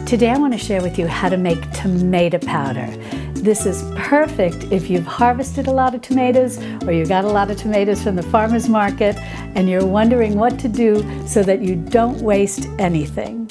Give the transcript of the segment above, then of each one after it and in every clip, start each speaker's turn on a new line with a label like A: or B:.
A: Today I want to share with you how to make tomato powder. This is perfect if you've harvested a lot of tomatoes or you got a lot of tomatoes from the farmer's market and you're wondering what to do so that you don't waste anything.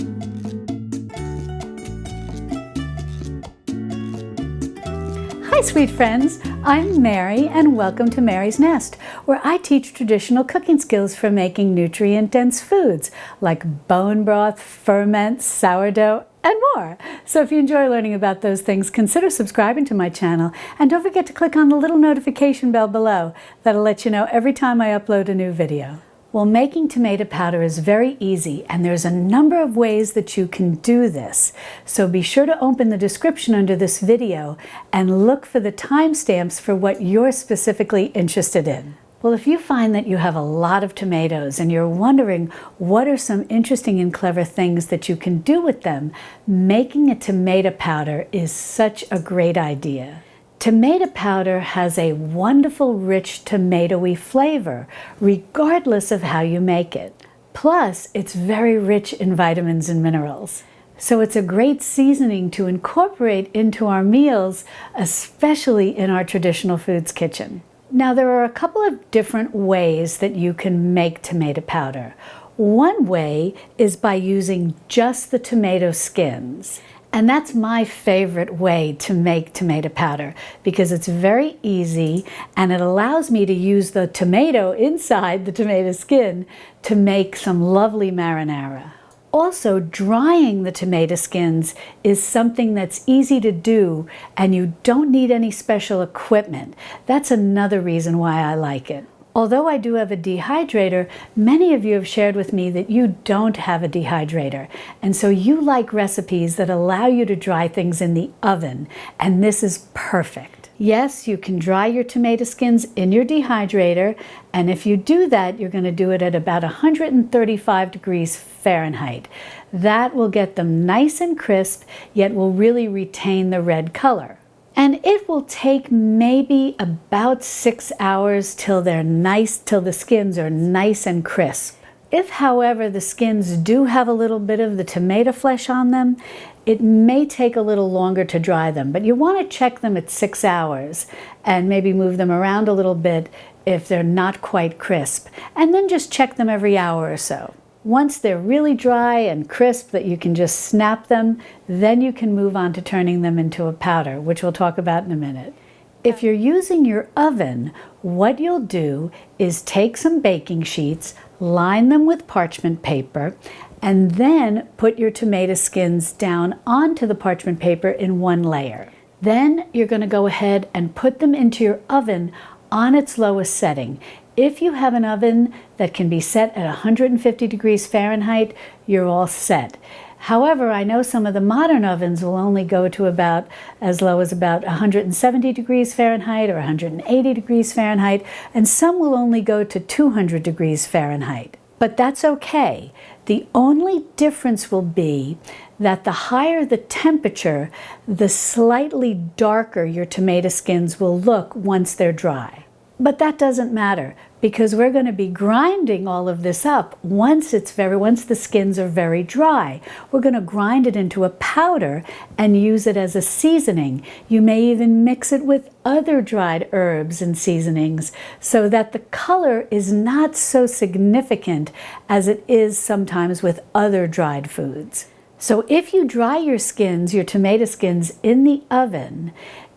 A: Hi sweet friends, I'm Mary and welcome to Mary's Nest, where I teach traditional cooking skills for making nutrient-dense foods like bone broth, ferment, sourdough, and more. So if you enjoy learning about those things, consider subscribing to my channel and don't forget to click on the little notification bell below. That'll let you know every time I upload a new video. Well, making tomato powder is very easy and there's a number of ways that you can do this. So be sure to open the description under this video and look for the timestamps for what you're specifically interested in. Well, if you find that you have a lot of tomatoes and you're wondering what are some interesting and clever things that you can do with them, making a tomato powder is such a great idea. Tomato powder has a wonderful, rich, tomatoey flavor, regardless of how you make it. Plus, it's very rich in vitamins and minerals. So it's a great seasoning to incorporate into our meals, especially in our traditional foods kitchen. Now, there are a couple of different ways that you can make tomato powder. One way is by using just the tomato skins. And that's my favorite way to make tomato powder because it's very easy and it allows me to use the tomato inside the tomato skin to make some lovely marinara. Also, drying the tomato skins is something that's easy to do and you don't need any special equipment. That's another reason why I like it. Although I do have a dehydrator, many of you have shared with me that you don't have a dehydrator. And so you like recipes that allow you to dry things in the oven, and this is perfect. Yes, you can dry your tomato skins in your dehydrator, and if you do that, you're going to do it at about 135 degrees Fahrenheit. That will get them nice and crisp, yet will really retain the red color. And it will take maybe about 6 hours till the skins are nice and crisp. If, however, the skins do have a little bit of the tomato flesh on them, it may take a little longer to dry them, but you want to check them at 6 hours and maybe move them around a little bit if they're not quite crisp, and then just check them every hour or so. Once they're really dry and crisp that you can just snap them, then you can move on to turning them into a powder, which we'll talk about in a minute. If you're using your oven, what you'll do is take some baking sheets, line them with parchment paper, and then put your tomato skins down onto the parchment paper in one layer. Then you're going to go ahead and put them into your oven on its lowest setting. If you have an oven that can be set at 150 degrees Fahrenheit, you're all set. However, I know some of the modern ovens will only go to about as low as about 170 degrees Fahrenheit or 180 degrees Fahrenheit, and some will only go to 200 degrees Fahrenheit. But that's okay. The only difference will be that the higher the temperature, the slightly darker your tomato skins will look once they're dry. But that doesn't matter because we're going to be grinding all of this up once the skins are very dry. We're going to grind it into a powder and use it as a seasoning. You may even mix it with other dried herbs and seasonings so that the color is not so significant as it is sometimes with other dried foods. So if you dry your tomato skins in the oven,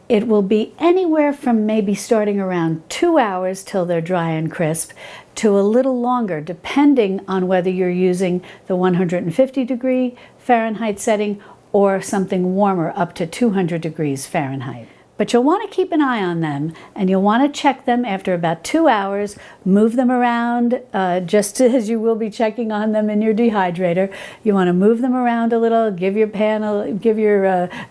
A: it will be anywhere from maybe starting around 2 hours till they're dry and crisp to a little longer, depending on whether you're using the 150 degree Fahrenheit setting or something warmer up to 200 degrees Fahrenheit. But you'll want to keep an eye on them and you'll want to check them after about 2 hours, move them around just as you will be checking on them in your dehydrator. You want to move them around a little, give your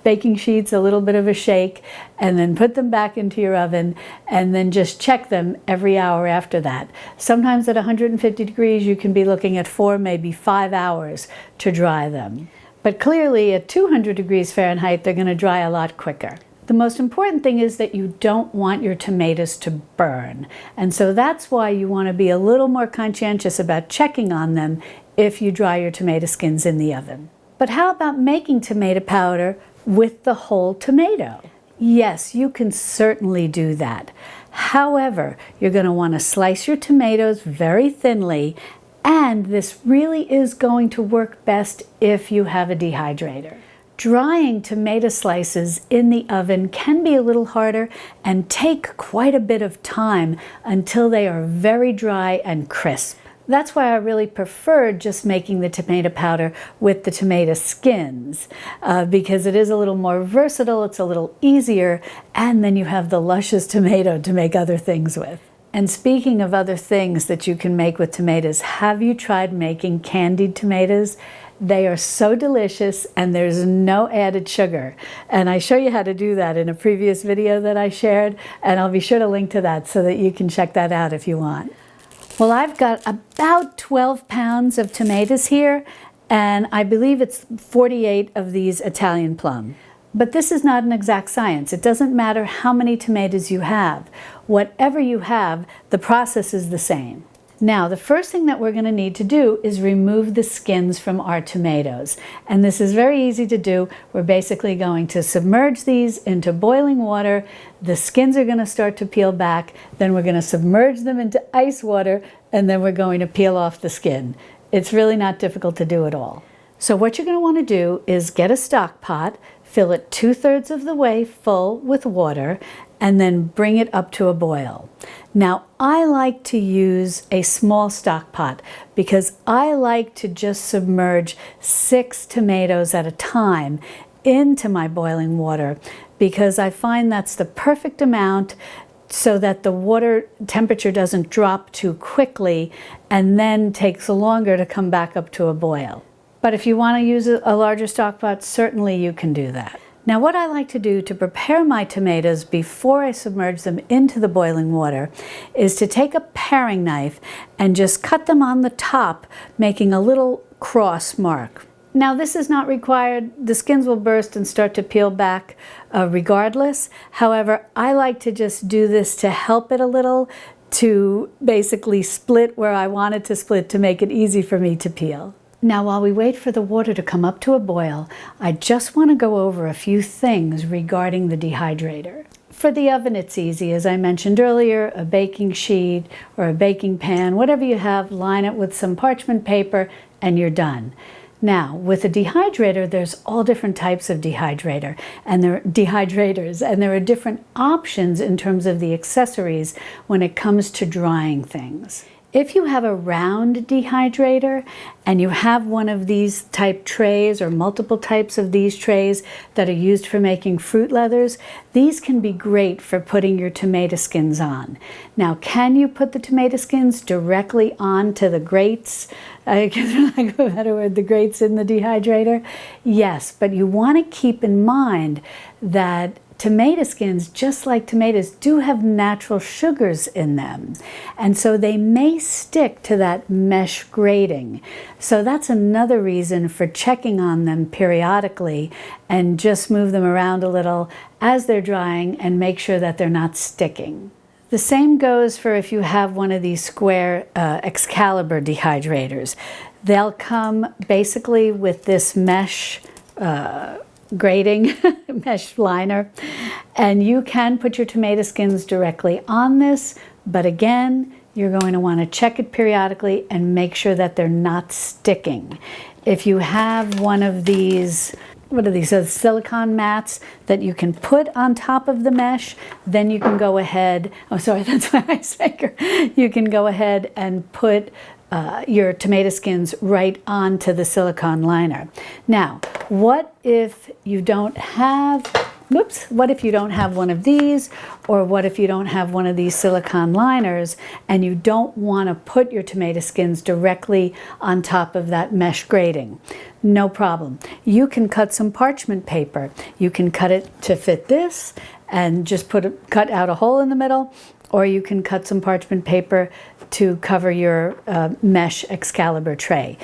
A: baking sheets a little bit of a shake, and then put them back into your oven and then just check them every hour after that. Sometimes at 150 degrees you can be looking at 4, maybe 5 hours to dry them. But clearly at 200 degrees Fahrenheit they're going to dry a lot quicker. The most important thing is that you don't want your tomatoes to burn. And so that's why you want to be a little more conscientious about checking on them if you dry your tomato skins in the oven. But how about making tomato powder with the whole tomato? Yes, you can certainly do that. However, you're going to want to slice your tomatoes very thinly, and this really is going to work best if you have a dehydrator. Drying tomato slices in the oven can be a little harder and take quite a bit of time until they are very dry and crisp. That's why I really prefer just making the tomato powder with the tomato skins, because it is a little more versatile, it's a little easier, and then you have the luscious tomato to make other things with. And speaking of other things that you can make with tomatoes, have you tried making candied tomatoes? They are so delicious and there's no added sugar. And I show you how to do that in a previous video that I shared, and I'll be sure to link to that so that you can check that out if you want. Well, I've got about 12 pounds of tomatoes here, and I believe it's 48 of these Italian plum. But this is not an exact science. It doesn't matter how many tomatoes you have. Whatever you have, the process is the same. Now, the first thing that we're going to need to do is remove the skins from our tomatoes. And this is very easy to do. We're basically going to submerge these into boiling water. The skins are going to start to peel back. Then we're going to submerge them into ice water, and then we're going to peel off the skin. It's really not difficult to do at all. So what you're going to want to do is get a stock pot, fill it 2/3 of the way full with water, and then bring it up to a boil. Now, I like to use a small stock pot because I like to just submerge 6 tomatoes at a time into my boiling water, because I find that's the perfect amount so that the water temperature doesn't drop too quickly and then takes longer to come back up to a boil. But if you want to use a larger stock pot, certainly you can do that. Now, what I like to do to prepare my tomatoes before I submerge them into the boiling water is to take a paring knife and just cut them on the top, making a little cross mark. Now, this is not required. The skins will burst and start to peel back regardless. However, I like to just do this to help it a little, to basically split where I want it to split to make it easy for me to peel. Now, while we wait for the water to come up to a boil, I just want to go over a few things regarding the dehydrator. For the oven, it's easy. As I mentioned earlier, a baking sheet or a baking pan, whatever you have, line it with some parchment paper and you're done. Now, with a dehydrator, there's all different types of dehydrators, and there are different options in terms of the accessories when it comes to drying things. If you have a round dehydrator and you have one of these type trays or multiple types of these trays that are used for making fruit leathers, these can be great for putting your tomato skins on. Now, can you put the tomato skins directly onto the grates? I guess for lack of a better word, the grates in the dehydrator? Yes, but you want to keep in mind that tomato skins, just like tomatoes, do have natural sugars in them. And so they may stick to that mesh grating. So that's another reason for checking on them periodically and just move them around a little as they're drying and make sure that they're not sticking. The same goes for if you have one of these square Excalibur dehydrators. They'll come basically with this mesh grating, mesh liner, and you can put your tomato skins directly on this, but again, you're going to want to check it periodically and make sure that they're not sticking. If you have one of these, what are these, silicone mats that you can put on top of the mesh, then you can go ahead, oh sorry, that's my ice maker. You can go ahead and put your tomato skins right onto the silicone liner. Now, what if you don't have, what if you don't have one of these, or what if you don't have one of these silicone liners and you don't want to put your tomato skins directly on top of that mesh grating? No problem. You can cut some parchment paper. You can cut it to fit this and just cut out a hole in the middle, or you can cut some parchment paper to cover your mesh Excalibur tray.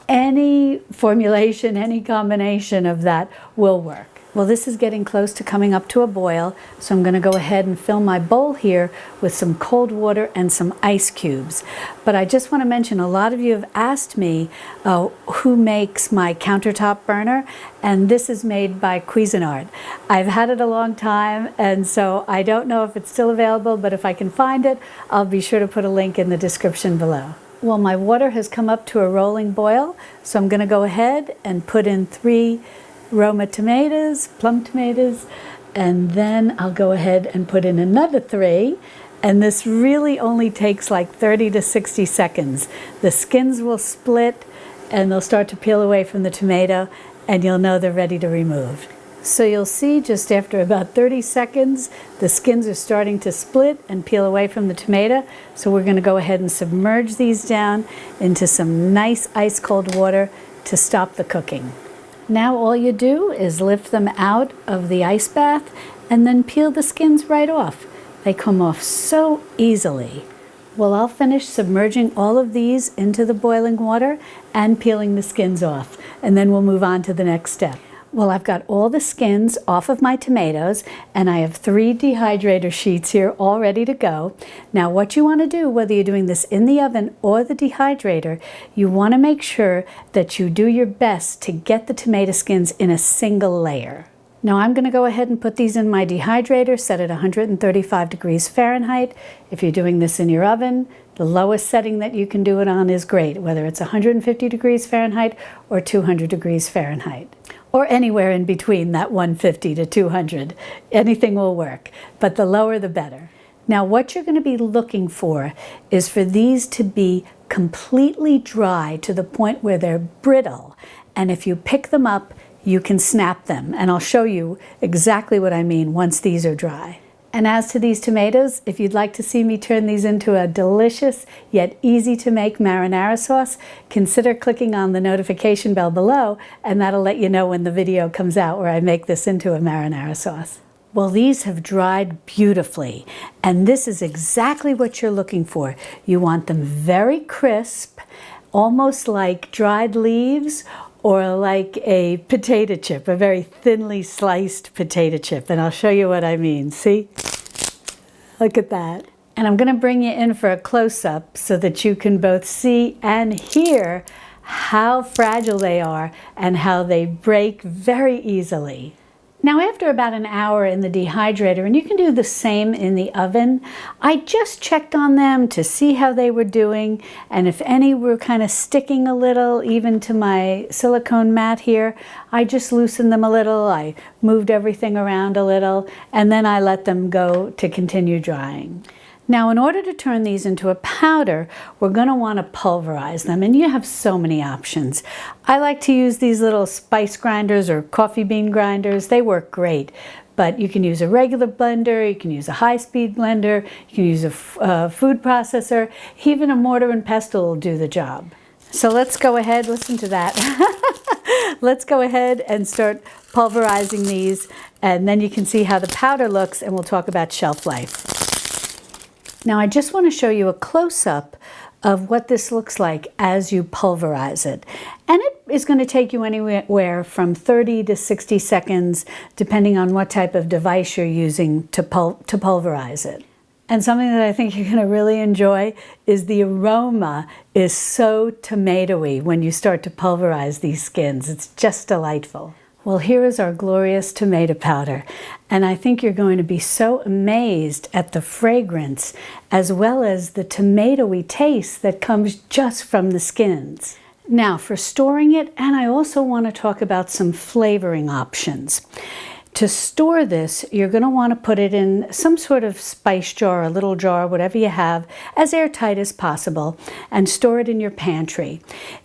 A: any formulation, any combination of that will work. Well, this is getting close to coming up to a boil, so I'm going to go ahead and fill my bowl here with some cold water and some ice cubes. But I just want to mention, a lot of you have asked me who makes my countertop burner, and this is made by Cuisinart. I've had it a long time, and so I don't know if it's still available, but if I can find it, I'll be sure to put a link in the description below. Well, my water has come up to a rolling boil, so I'm going to go ahead and put in 3 Roma tomatoes, plum tomatoes, and then I'll go ahead and put in another 3, and this really only takes like 30 to 60 seconds. The skins will split and they'll start to peel away from the tomato, and you'll know they're ready to remove. So you'll see just after about 30 seconds, the skins are starting to split and peel away from the tomato. So we're going to go ahead and submerge these down into some nice ice cold water to stop the cooking. Now all you do is lift them out of the ice bath and then peel the skins right off. They come off so easily. Well, I'll finish submerging all of these into the boiling water and peeling the skins off, and then we'll move on to the next step. Well, I've got all the skins off of my tomatoes, and I have 3 dehydrator sheets here all ready to go. Now, what you want to do, whether you're doing this in the oven or the dehydrator, you want to make sure that you do your best to get the tomato skins in a single layer. Now, I'm going to go ahead and put these in my dehydrator, set at 135 degrees Fahrenheit. If you're doing this in your oven, the lowest setting that you can do it on is great, whether it's 150 degrees Fahrenheit or 200 degrees Fahrenheit. Or anywhere in between that 150 to 200. Anything will work, but the lower the better. Now what you're going to be looking for is for these to be completely dry to the point where they're brittle. And if you pick them up, you can snap them. And I'll show you exactly what I mean once these are dry. And as to these tomatoes, if you'd like to see me turn these into a delicious yet easy to make marinara sauce, consider clicking on the notification bell below, and that'll let you know when the video comes out where I make this into a marinara sauce. Well, these have dried beautifully, and this is exactly what you're looking for. You want them very crisp, almost like dried leaves, or like a potato chip, a very thinly sliced potato chip. And I'll show you what I mean. See? Look at that. And I'm going to bring you in for a close-up so that you can both see and hear how fragile they are and how they break very easily. Now, after about an hour in the dehydrator, and you can do the same in the oven, I just checked on them to see how they were doing, and if any were kind of sticking a little, even to my silicone mat here, I just loosened them a little, I moved everything around a little, and then I let them go to continue drying. Now, in order to turn these into a powder, we're going to want to pulverize them, and you have so many options. I like to use these little spice grinders or coffee bean grinders. They work great, but you can use a regular blender, you can use a high-speed blender, you can use a food processor, even a mortar and pestle will do the job. So let's go ahead, listen to that. Let's go ahead and start pulverizing these, and then you can see how the powder looks, and we'll talk about shelf life. Now I just want to show you a close-up of what this looks like as you pulverize it. And it is going to take you anywhere from 30 to 60 seconds, depending on what type of device you're using to pulverize it. And something that I think you're going to really enjoy is the aroma is so tomatoey when you start to pulverize these skins. It's just delightful. Well, here is our glorious tomato powder, and I think you're going to be so amazed at the fragrance as well as the tomatoey taste that comes just from the skins. Now, for storing it, and I also want to talk about some flavoring options. To store this, you're going to want to put it in some sort of spice jar, a little jar, whatever you have, as airtight as possible, and store it in your pantry.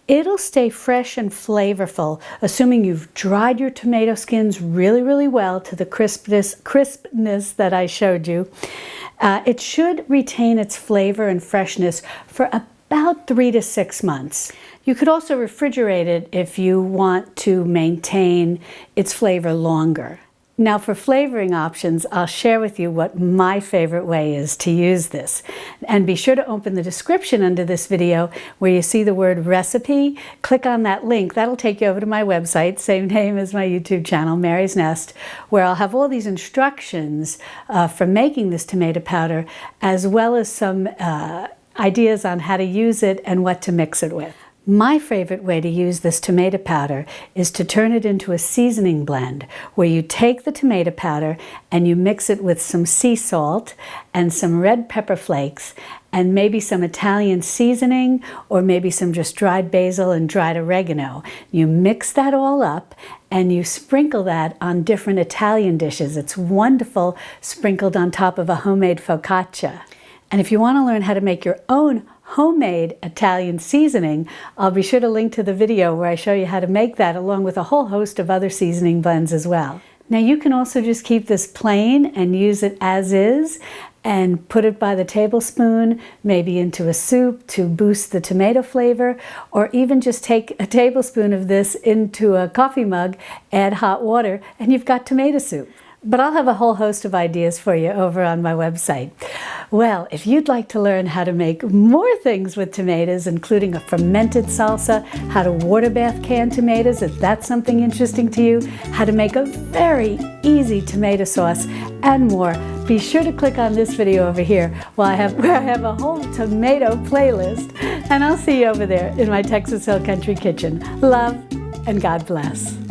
A: It'll stay fresh and flavorful, assuming you've dried your tomato skins really, really well to the crispness that I showed you. It should retain its flavor and freshness for about 3 to 6 months. You could also refrigerate it if you want to maintain its flavor longer. Now for flavoring options, I'll share with you what my favorite way is to use this. And be sure to open the description under this video where you see the word recipe. Click on that link. That'll take you over to my website, same name as my YouTube channel, Mary's Nest, where I'll have all these instructions for making this tomato powder, as well as some ideas on how to use it and what to mix it with. My favorite way to use this tomato powder is to turn it into a seasoning blend, where you take the tomato powder and you mix it with some sea salt and some red pepper flakes and maybe some Italian seasoning, or maybe some just dried basil and dried oregano. You mix that all up and you sprinkle that on different Italian dishes. It's wonderful sprinkled on top of a homemade focaccia. And if you want to learn how to make your own homemade Italian seasoning, I'll be sure to link to the video where I show you how to make that, along with a whole host of other seasoning blends as well. Now you can also just keep this plain and use it as is, and put it by the tablespoon, maybe into a soup to boost the tomato flavor, or even just take a tablespoon of this into a coffee mug, add hot water, and you've got tomato soup. But I'll have a whole host of ideas for you over on my website. Well, if you'd like to learn how to make more things with tomatoes, including a fermented salsa, how to water bath canned tomatoes, if that's something interesting to you, how to make a very easy tomato sauce, and more, be sure to click on this video over here where I have a whole tomato playlist, and I'll see you over there in my Texas Hill Country Kitchen. Love and God bless.